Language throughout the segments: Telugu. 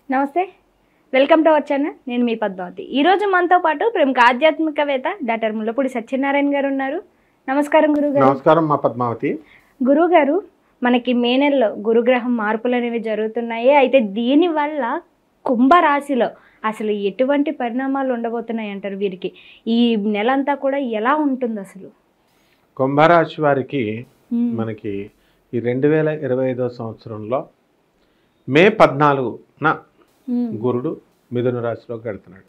నమస్తే, వెల్కమ్ టు అవర్ ఛానల్. నేను మీ పద్మావతి. ఈరోజు మనతో పాటు ప్రముఖ ఆధ్యాత్మికవేత్త డాక్టర్ ముల్లపూడి సత్యనారాయణ గారు ఉన్నారు. నమస్కారం గురుగారు. నమస్కారం మా పద్మావతి. గురుగారు, మనకి మే నెలలో గురుగ్రహం మార్పులు అనేవి జరుగుతున్నాయి. అయితే దీనివల్ల కుంభరాశిలో అసలు ఎటువంటి పరిణామాలు ఉండబోతున్నాయి అంటారు? వీరికి ఈ నెల అంతా కూడా ఎలా ఉంటుంది అసలు? కుంభరాశి వారికి మనకి ఈ 2025వ సంవత్సరంలో మే 14న గురుడు మిథున రాశిలోకి వెళ్తున్నాడు.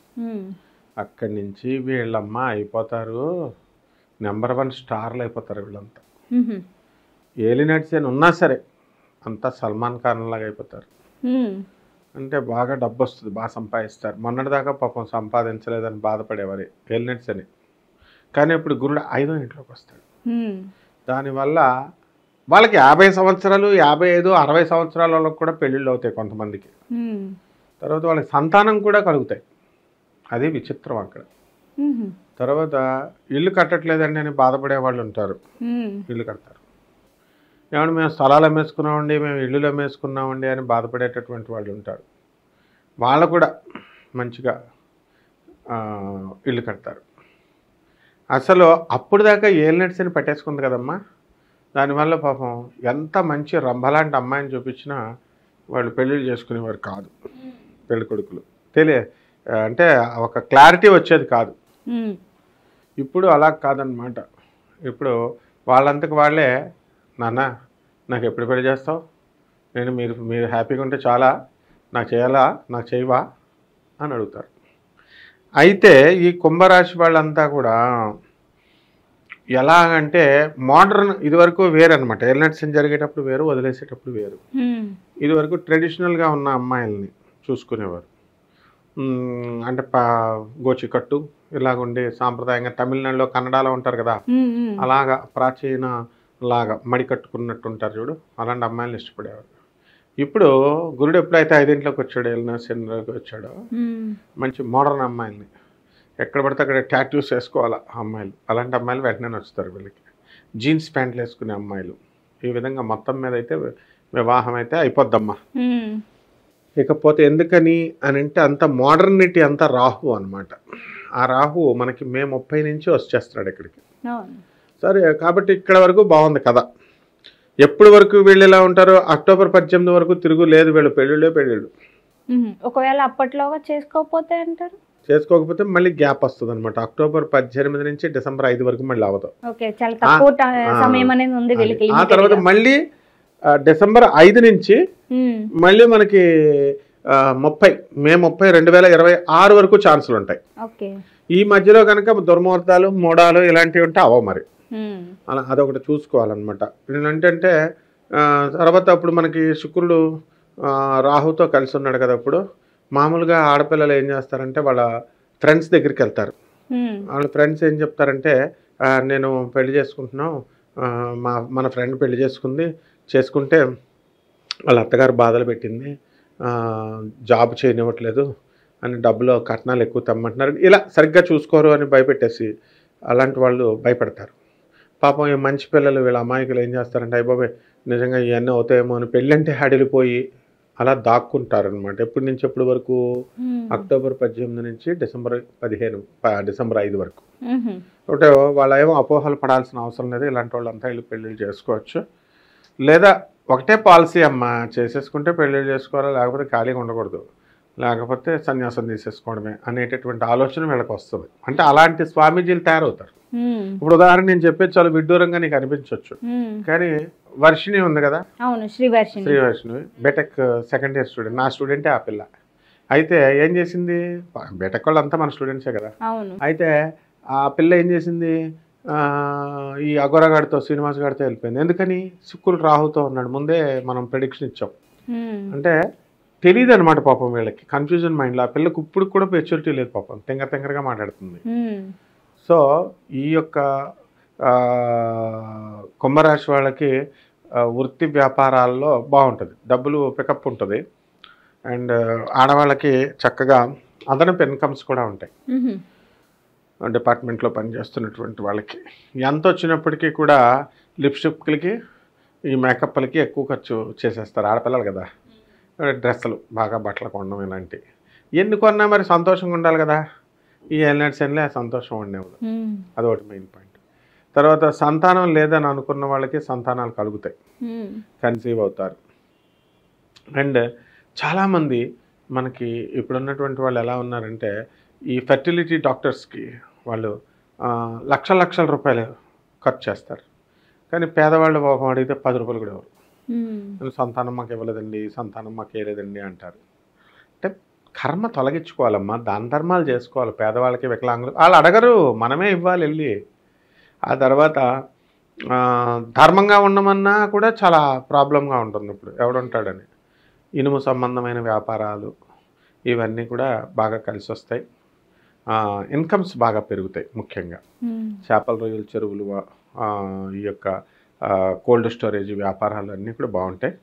అక్కడి నుంచి వీళ్ళమ్మ అయిపోతారు, నెంబర్ 1 స్టార్లు అయిపోతారు వీళ్ళంతా. ఏలినట్స్ అని ఉన్నా సరే అంతా సల్మాన్ ఖాన్ లాగా అయిపోతారు. అంటే బాగా డబ్బు వస్తుంది, బాగా సంపాదిస్తారు. మొన్నటిదాకా పాపం సంపాదించలేదని బాధపడేవారు ఏలినట్స్ అని. కానీ ఇప్పుడు గురుడు 5వ ఇంట్లోకి వస్తాడు. దానివల్ల వాళ్ళకి 50 సంవత్సరాలు, 55, 60 సంవత్సరాల వాళ్ళకి కూడా పెళ్ళిళ్ళు అవుతాయి కొంతమందికి. తర్వాత వాళ్ళకి సంతానం కూడా కలుగుతాయి. అది విచిత్రం అక్కడ. తర్వాత ఇల్లు కట్టట్లేదండి అని బాధపడే వాళ్ళు ఉంటారు, ఇల్లు కడతారు. ఏమన్నా మేము స్థలాలు అమ్మేసుకున్నామండి, మేము ఇల్లులు అమ్మేసుకున్నామండి అని బాధపడేటటువంటి వాళ్ళు ఉంటారు. వాళ్ళు కూడా మంచిగా ఇల్లు కడతారు. అసలు అప్పుడు దాకా ఏలినట్స్ అని పట్టేసుకుంది కదమ్మా, దానివల్ల పాపం ఎంత మంచి రంభలాంటి అమ్మాయిని చూపించినా వాళ్ళు పెళ్ళిళ్ళు చేసుకునేవారు కాదు. పెళ్ళి కొడుకులు అంటే ఒక క్లారిటీ వచ్చేది కాదు. ఇప్పుడు అలా కాదనమాట. ఇప్పుడు వాళ్ళంతకు వాళ్ళే, నాన్న నాకు ఎప్పుడు పెళ్లి చేస్తావు, నేను మీరు హ్యాపీగా ఉంటే చాలా, నాకు చేయాలా, నాకు చేయవా అని అడుగుతారు. అయితే ఈ కుంభరాశి వాళ్ళంతా కూడా ఎలాగంటే మోడర్న్, ఇదివరకు వేరు అనమాట. ఎల్నట్స్ జరిగేటప్పుడు వేరు, వదిలేసేటప్పుడు వేరు. ఇదివరకు ట్రెడిషనల్గా ఉన్న అమ్మాయిల్ని చూసుకునేవారు. అంటే గోచి కట్టు ఇలాగుండి సాంప్రదాయంగా, తమిళనాడులో కన్నడలో ఉంటారు కదా, అలాగా ప్రాచీన లాగా మడి కట్టుకున్నట్టు ఉంటారు చూడు, అలాంటి అమ్మాయిలను ఇష్టపడేవారు. ఇప్పుడు గురుడు ఎప్పుడైతే 5వ ఇంట్లోకి వచ్చాడో, ఎల్నట్స్లోకి వచ్చాడో, మంచి మోడర్న్ అమ్మాయిల్ని, ఎక్కడ పడితే అక్కడ టాటూస్ వేసుకోవాలి అమ్మాయిలు, అలాంటి అమ్మాయిలు వెంటనే వస్తారు వీళ్ళకి. జీన్స్ ప్యాంట్లు వేసుకునే అమ్మాయిలు. ఈ విధంగా మొత్తం మీద అయితే వివాహం అయితే అయిపోద్దమ్మా. ఇకపోతే ఎందుకని అని అంటే అంత మోడర్నిటీ అంతా రాహు అనమాట. ఆ రాహు మనకి మే 30 నుంచి వచ్చేస్తున్నాడు ఇక్కడికి. సరే, కాబట్టి ఇక్కడ వరకు బాగుంది కదా. ఎప్పటి వరకు వీళ్ళు ఎలా ఉంటారో అక్టోబర్ 18 వరకు తిరుగు లేదు, వీళ్ళు పెళ్ళిళ్ళు. ఒకవేళ అప్పట్లోగా చేసుకోకపోతే మళ్ళీ గ్యాప్ వస్తుంది అనమాట. అక్టోబర్ 18 నుంచి డిసెంబర్ 5 వరకు మళ్ళీ అవ్వదు. ఆ తర్వాత మళ్ళీ డిసెంబర్ 5 నుంచి మళ్ళీ మనకి మే 30, 2026 వరకు ఛాన్సులు ఉంటాయి. ఈ మధ్యలో కనుక దుర్ముహూర్తాలు, మూడాలు ఇలాంటివి ఉంటే అవ్వ మరి. అలా అదొకటి చూసుకోవాలన్నమాట. ఏంటంటే తర్వాత అప్పుడు మనకి శుక్రుడు రాహుతో కలిసి ఉన్నాడు కదా. అప్పుడు మామూలుగా ఆడపిల్లలు ఏం చేస్తారంటే వాళ్ళ ఫ్రెండ్స్ దగ్గరికి వెళ్తారు. వాళ్ళ ఫ్రెండ్స్ ఏం చెప్తారంటే, నేను పెళ్లి చేసుకుంటున్నాం, మన ఫ్రెండ్ పెళ్లి చేసుకుంటే వాళ్ళ అత్తగారు బాధలు పెట్టింది, జాబ్ చేయనివ్వట్లేదు అని, డబ్బులో కట్నాలు ఎక్కువ తెమ్మంటున్నారు, ఇలా సరిగ్గా చూసుకోరు అని భయపెట్టేసి అలాంటి వాళ్ళు భయపడతారు. పాపం ఈ మంచి పిల్లలు, వీళ్ళ అమాయకులు ఏం చేస్తారంటే, అయ్యబాబోయ్ నిజంగా ఇవన్నీ అవుతాయేమో అని పెళ్ళంటే హడిలిపోయి అలా దాక్కుంటారనమాట. ఎప్పటి నుంచి ఎప్పటి వరకు? అక్టోబర్ 18 నుంచి డిసెంబర్ 5 వరకు. అంటే వాళ్ళ ఏమో అపోహలు పడాల్సిన అవసరం లేదు. ఇలాంటి వాళ్ళంతా వీళ్ళు పెళ్ళిళ్ళు చేసుకోవచ్చు. లేదా ఒకటే పాలసీ అమ్మ, చేసేసుకుంటే పెళ్ళిళ్ళు చేసుకోవాలి, లేకపోతే ఖాళీగా ఉండకూడదు, లేకపోతే సన్యాసం తీసేసుకోవడమే అనేటటువంటి ఆలోచన వీళ్ళకి వస్తుంది. అంటే అలాంటి స్వామీజీలు తయారవుతారు. ఇప్పుడు ఉదాహరణ నేను చెప్పేది చాలా విడ్డూరంగా నీకు అనిపించవచ్చు, కానీ వర్షిణి ఉంది కదా, Shri Varshini BTech 2nd year student, నా స్టూడెంటే ఆ పిల్ల. అయితే ఏం చేసింది, బీటెక్ వాళ్ళంతా మన స్టూడెంట్సే కదా. అయితే ఆ పిల్ల ఏం చేసింది, ఈ అఘోరగాడితో, శ్రీనివాస్ గారితో వెళ్ళిపోయింది. ఎందుకని? శుక్రుడు రాహుతో ఉన్నాడు. ముందే మనం ప్రెడిక్షన్ ఇచ్చాం. అంటే తెలియదు అనమాట పాపం వీళ్ళకి, కన్ఫ్యూజన్ మైండ్లో. ఆ పిల్లకి ఇప్పుడు కూడా మెచ్యూరిటీ లేదు పాపం, తెంగరగా మాట్లాడుతుంది. సో ఈ యొక్క కుంభరాశి వాళ్ళకి వృత్తి వ్యాపారాల్లో బాగుంటుంది, డబ్బులు పికప్ ఉంటుంది. అండ్ ఆడవాళ్ళకి చక్కగా అదనపు ఇన్కమ్స్ కూడా ఉంటాయి. డిపార్ట్మెంట్లో పనిచేస్తున్నటువంటి వాళ్ళకి ఎంత వచ్చినప్పటికీ కూడా లిప్స్టిక్లకి, ఈ మేకప్లకి ఎక్కువ ఖర్చు చేసేస్తారు ఆడపిల్లలు కదా. డ్రెస్సులు బాగా బట్టలు కొనడం ఇలాంటివి. ఎన్ని కొన్నా మరి సంతోషంగా ఉండాలి కదా. ఈ ఏలినాటి శనిలే సంతోషం ఉండేవాళ్ళు. అదొకటి మెయిన్ పాయింట్. తర్వాత సంతానం లేదని అనుకున్న వాళ్ళకి సంతానాలు కలుగుతాయి, కన్సీవ్ అవుతారు. అండ్ చాలామంది మనకి ఇప్పుడున్నటువంటి వాళ్ళు ఎలా ఉన్నారంటే ఈ ఫెర్టిలిటీ డాక్టర్స్కి వాళ్ళు లక్షల రూపాయలు ఖర్చు చేస్తారు. కానీ పేదవాళ్ళు పాపం అడిగితే 10 రూపాయలు కూడా ఎవరు. సంతానం మాకు ఇవ్వలేదండి, సంతానం మాకు వేయలేదండి అంటారు. అంటే కర్మ తొలగించుకోవాలమ్మా, దాన ధర్మాలు చేసుకోవాలి. పేదవాళ్ళకి వికలాంగులు వాళ్ళు అడగరు, మనమే ఇవ్వాలి వెళ్ళి. ఆ తర్వాత ధర్మంగా ఉండమన్నా కూడా చాలా ప్రాబ్లంగా ఉంటుంది. ఇప్పుడు ఎవడుంటాడని ఇనుము సంబంధమైన వ్యాపారాలు ఇవన్నీ కూడా బాగా కలిసి వస్తాయి. ఇన్కమ్స్ బాగా పెరుగుతాయి. ముఖ్యంగా చేపల రొయ్యల చెరువులు, ఈ యొక్క కోల్డ్ స్టోరేజ్ వ్యాపారాలు అన్నీ కూడా బాగుంటాయి.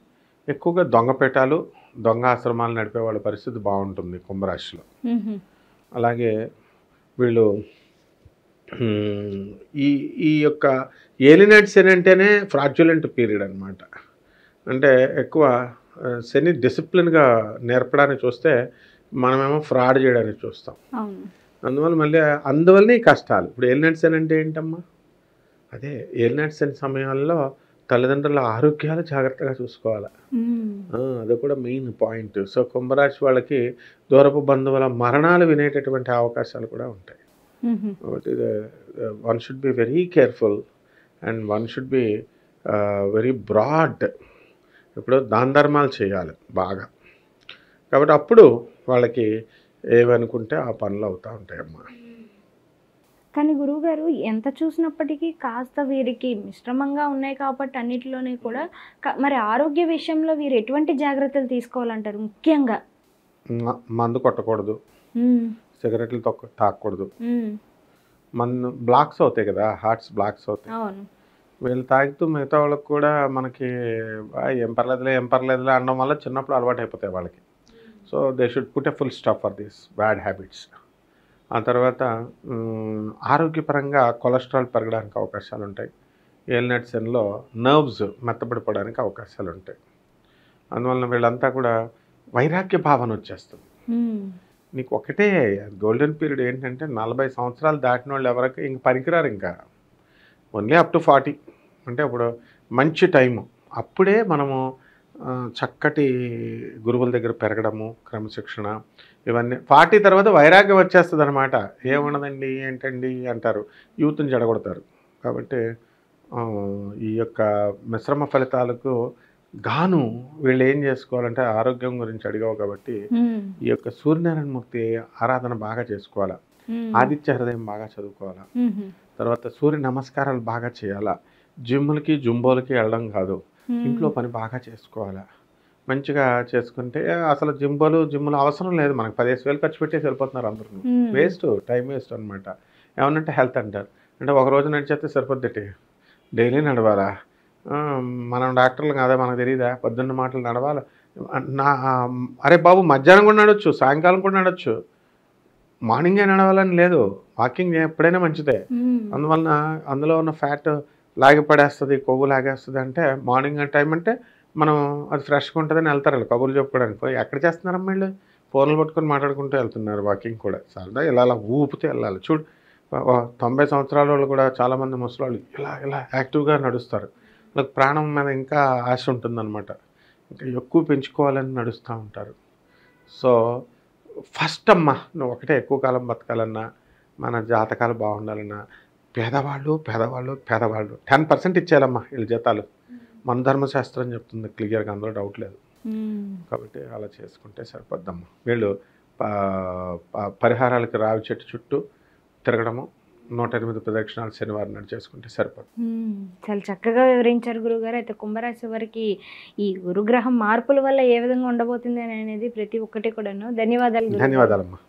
ఎక్కువగా దొంగపేటాలు, దొంగ ఆశ్రమాలు నడిపే వాళ్ళ పరిస్థితి బాగుంటుంది కుంభరాశిలో. అలాగే వీళ్ళు ఈ యొక్క ఏలినాటి శని అంటేనే ఫ్రాడ్యులెంట్ పీరియడ్ అనమాట. అంటే ఎక్కువ శని డిసిప్లిన్గా నేర్పడానికి చూస్తే మనమేమో ఫ్రాడ్ చేయడానికి చూస్తాం. అందువల్ల ఈ కష్టాలు. ఇప్పుడు ఏలినాటి శని అంటే ఏంటమ్మా? అదే ఏలినాటి శని సమయాల్లో తల్లిదండ్రుల ఆరోగ్యాలు జాగ్రత్తగా చూసుకోవాలి. అది కూడా మెయిన్ పాయింట్. సో కుంభరాశి వాళ్ళకి దూరపు బంధువుల మరణాలు వినేటటువంటి అవకాశాలు కూడా ఉంటాయి. కాబట్టి one should be very careful and one should be very broad. ఇప్పుడు దాన ధర్మాలు చేయాలి బాగా. కాబట్టి అప్పుడు వాళ్ళకి ఏమనుకుంటే ఆ పనులు అవుతూ ఉంటాయమ్మా. కానీ గురువుగారు ఎంత చూసినప్పటికీ కాస్త వీరికి మిశ్రమంగా ఉన్నాయి కాబట్టి అన్నిటిలోనే కూడా మరి ఆరోగ్య విషయంలో వీరు ఎటువంటి జాగ్రత్తలు తీసుకోవాలంటారు? ముఖ్యంగా మందు కొట్టకూడదు, సిగరెట్లు తాగకూడదు. బ్లాక్స్ అవుతాయి కదా, హార్ట్స్ బ్లాక్స్ అవుతాయి. వీళ్ళు తాగుతూ మిగతా వాళ్ళకి కూడా మనకి ఏం పర్లేదులే అనడం వల్ల చిన్నప్పుడు అలవాటు అయిపోతాయి వాళ్ళకి. So they should put a full stop for these bad habits. ఆ తర్వాత ఆరోగ్యపరంగా కొలెస్ట్రాల్ పెరగడానికి అవకాశాలు ఉంటాయి. ఏలినాటి శనిలో నర్వ్స్ మెత్తబడిపోవడానికి అవకాశాలు ఉంటాయి. అందువలన వీళ్ళంతా కూడా వైరాగ్య భావన వచ్చేస్తుంది. నీకు ఒకటే గోల్డెన్ పీరియడ్ ఏంటంటే 40 సంవత్సరాలు దాటిన వాళ్ళు ఎవరికి ఇంక పనికిరారు. ఇంకా ఓన్లీ అప్ టు 40 అంటే ఇప్పుడు మంచి టైము. అప్పుడే మనము చక్కటి గురువుల దగ్గర పెరగడము, క్రమశిక్షణ ఇవన్నీ. 40 తర్వాత వైరాగ్యం వచ్చేస్తుంది అనమాట. ఏమున్నదండి ఏంటండి అంటారు, యూత్ని జడగొడతారు. కాబట్టి ఈ యొక్క మిశ్రమ ఫలితాలకు గాను వీళ్ళు ఏం చేసుకోవాలంటే ఆరోగ్యం గురించి అడిగావు కాబట్టి ఈ యొక్క సూర్యనారాయణమూర్తి ఆరాధన బాగా చేసుకోవాలా, ఆదిత్య హృదయం బాగా చదువుకోవాలా, తర్వాత సూర్య నమస్కారాలు బాగా చేయాలా, జిమ్ములకి జుంబోలకి వెళ్ళడం కాదు, ఇంట్లో పని బాగా చేసుకోవాలా. మంచిగా చేసుకుంటే అసలు జిమ్ములు అవసరం లేదు. మనకు 15,000 ఖర్చు పెట్టేసి వెళ్ళిపోతున్నారు అందరూ. వేస్ట్, టైం వేస్ట్ అనమాట. ఏమన్నంటే హెల్త్ అంటారు. అంటే ఒక రోజు నడిచేస్తే సరిపోద్ది, డైలీ నడవాలా? మనం డాక్టర్లు కాదా, మనకు తెలియదా? పొద్దున్న మాటలు నడవాలి. అరే బాబు మధ్యాహ్నం కూడా నడవచ్చు, సాయంకాలం కూడా నడవచ్చు, మార్నింగే నడవాలని లేదు. వాకింగ్ ఎప్పుడైనా మంచిదే. అందువలన అందులో ఉన్న ఫ్యాట్ లాగి పడేస్తుంది, కొవ్వు లాగేస్తుంది. అంటే మార్నింగ్ టైం అంటే మనం అది ఫ్రెష్గా ఉంటుందని వెళ్తారు వాళ్ళు కబుర్లు చెప్పుకోవడానికి. ఎక్కడ చేస్తున్నారమ్మా వీళ్ళు? ఫోన్లు పట్టుకొని మాట్లాడుకుంటూ వెళ్తున్నారు. వాకింగ్ కూడా సరదా ఇలా ఊపితే వెళ్ళాలి. చూడు 90 సంవత్సరాల వాళ్ళు కూడా చాలామంది ముసలి ఇలా యాక్టివ్గా నడుస్తారు. వాళ్ళకి ప్రాణం మీద ఇంకా ఆశ ఉంటుందన్నమాట. ఇంకా ఎక్కువ పెంచుకోవాలని నడుస్తూ ఉంటారు. సో ఫస్ట్ అమ్మా నువ్వు ఒకటే, ఎక్కువ కాలం బతకాలన్నా, మన జాతకాలు బాగుండాలన్నా పేదవాళ్ళు 10% ఇచ్చేయాలమ్మా వీళ్ళ జీతాలు. మన ధర్మశాస్త్రం చెప్తుంది క్లియర్గా, అందులో డౌట్ లేదు. కాబట్టి అలా చేసుకుంటే సరిపోద్దమ్మా. వీళ్ళు పరిహారాలకి రావి చెట్టు చుట్టూ తిరగడము, 108 ప్రదక్షిణాలు శనివారం నాడు చేసుకుంటే సరిపోతుంది. చాలా చక్కగా వివరించారు గురుగారు. అయితే కుంభరాశి వారికి ఈ గురుగ్రహం మార్పుల వల్ల ఏ విధంగా ఉండబోతుంది అనేది ప్రతి ఒక్కటి కూడాను. ధన్యవాదాలు. ధన్యవాదాలమ్మా.